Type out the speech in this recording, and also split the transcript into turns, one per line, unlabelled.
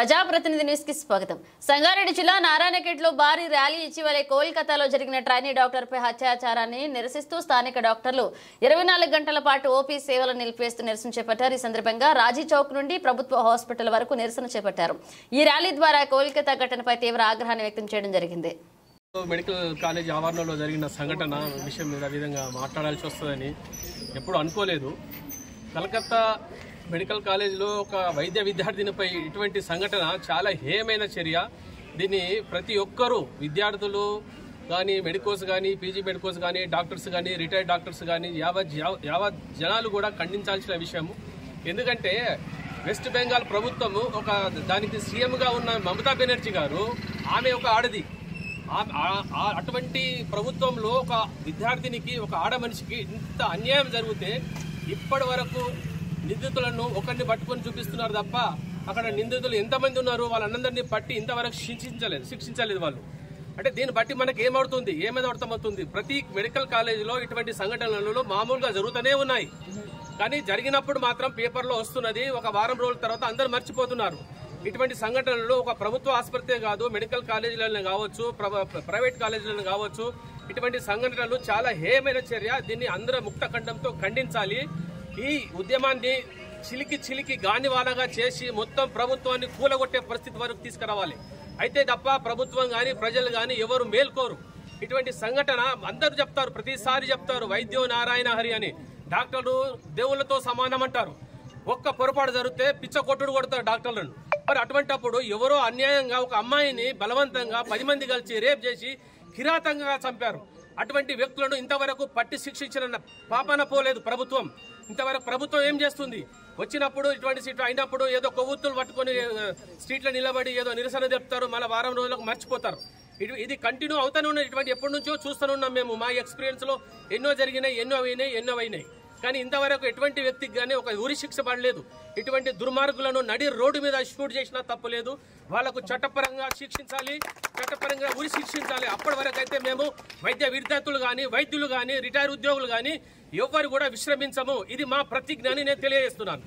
ప్రజాప్రతినిధి న్యూస్ కి స్వాగతం. సంగారెడ్డి జిల్లా నారాయణఖేడ్లో భారీ ర్యాలీ ఇటీవలే కోల్కతాలో జరిగిన ట్రైనీ డాక్టర్పై అత్యాచారాన్ని నిరసిస్తూ స్థానిక డాక్టర్లు 24 గంటల పాటు ఓపీ సేవలు నిలిపివేస్తూ నిరసన చేపట్టారు. ఈ సందర్భంగా రాజీ చౌక్ నుండి ప్రభుత్వ హాస్పిటల్ వరకు నిరసన చేపట్టారు. ఈ ర్యాలీ ద్వారా కోల్కతా ఘటనపై తీవ్ర ఆగ్రహాన్ని వ్యక్తం చేయడం జరిగింది.
మెడికల్ కాలేజ్ ఆవరణలో జరిగిన సంఘటన విషయం మీద విధంగా మాట్లాడాల్సి వస్తుందని ఎప్పుడు అనుకోలేదు. కలకత్తా మెడికల్ కాలేజ్లో ఒక వైద్య విద్యార్థినిపై ఇటువంటి సంఘటన చాలా హేయమైన చర్య. దీన్ని ప్రతి ఒక్కరూ విద్యార్థులు కానీ, మెడికోస్ కానీ, పీజీ మెడికోస్ కానీ, డాక్టర్స్ కానీ, రిటైర్డ్ డాక్టర్స్ కానీ యావత్ జనాలు కూడా ఖండించాల్సిన విషయం. ఎందుకంటే వెస్ట్ బెంగాల్ ప్రభుత్వము దానికి సీఎంగా ఉన్న మమతా బెనర్జీ గారు, ఆమె ఒక ఆడది. అటువంటి ప్రభుత్వంలో ఒక విద్యార్థినికి, ఒక ఆడ మనిషికి ఇంత అన్యాయం జరిగితే ఇప్పటి వరకు నిందితులను ఒకరిని పట్టుకొని చూపిస్తున్నారు తప్ప అక్కడ నిందితులు ఎంతమంది ఉన్నారు వాళ్ళందరినీ పట్టి ఇంతవరకు శిక్షించలేదు వాళ్ళు. అంటే దీన్ని బట్టి మనకి ఏమేది అర్థమవుతుంది, ప్రతి మెడికల్ కాలేజీలో ఇటువంటి సంఘటనలు మామూలుగా జరుగుతూనే ఉన్నాయి. కానీ జరిగినప్పుడు మాత్రం పేపర్లో వస్తున్నది, ఒక వారం రోజుల తర్వాత అందరూ మర్చిపోతున్నారు. ఇటువంటి సంఘటనలు ఒక ప్రభుత్వ ఆసుపత్రి కాదు, మెడికల్ కాలేజీలను కావచ్చు, ప్రైవేట్ కాలేజీలను కావచ్చు, ఇటువంటి సంఘటనలు చాలా హేయమైన చర్య. దీన్ని అందరూ ముక్త ఖండంతో ఖండించాలి. ఈ ఉద్యమాన్ని చిలికి గానివాలగా చేసి మొత్తం ప్రభుత్వాన్ని కూలగొట్టే పరిస్థితి వరకు తీసుకురావాలి. అయితే తప్ప ప్రభుత్వం గాని, ప్రజలు గాని ఎవరు మేల్కోరు. ఇటువంటి సంఘటన అందరూ చెప్తారు, ప్రతిసారి చెప్తారు వైద్యో నారాయణ హరి అని. డాక్టర్లు దేవుళ్లతో సమానం అంటారు. ఒక్క పొరపాటు జరిగితే పిచ్చ కొట్టుడు కొడతారు డాక్టర్లను. మరి అటువంటిప్పుడు ఎవరో అన్యాయంగా ఒక అమ్మాయిని బలవంతంగా 10 మంది కలిసి రేప్ చేసి కిరాతంగా చంపారు. అటువంటి వ్యక్తులను ఇంతవరకు పట్టి శిక్షించిన పాపన పోలేదు ప్రభుత్వం. ఇంతవరకు ప్రభుత్వం ఏం చేస్తుంది? వచ్చినప్పుడు ఇటువంటి సీట్లు అయినప్పుడు ఏదో కొవ్వొత్తులు పట్టుకొని స్ట్రీట్లో నిలబడి ఏదో నిరసన చెప్తారు, మళ్ళీ వారం రోజులకు మర్చిపోతారు. ఇది కంటిన్యూ అవుతానే ఉన్నది. ఇటువంటి ఎప్పటి నుంచో చూస్తూనే ఉన్నాం మేము. మా ఎక్స్పీరియన్స్ లో ఎన్నో జరిగినాయి, ఎన్నో అయినాయి. కానీ ఇంతవరకు ఎటువంటి వ్యక్తికి కానీ ఒక ఉరి శిక్ష పడలేదు. ఇటువంటి దుర్మార్గులను నడి రోడ్డు మీద షూట్ చేసినా తప్పులేదు. వాళ్లకు చట్టపరంగా శిక్షించాలి, చట్టపరంగా ఉరి శిక్షించాలి. అప్పటి వరకు అయితే మేము వైద్య విద్యార్థులు కానీ, వైద్యులు కానీ, రిటైర్ ఉద్యోగులు కానీ ఎవ్వరు కూడా విశ్రమించము. ఇది మా ప్రతిజ్ఞ అని నేను తెలియజేస్తున్నాను.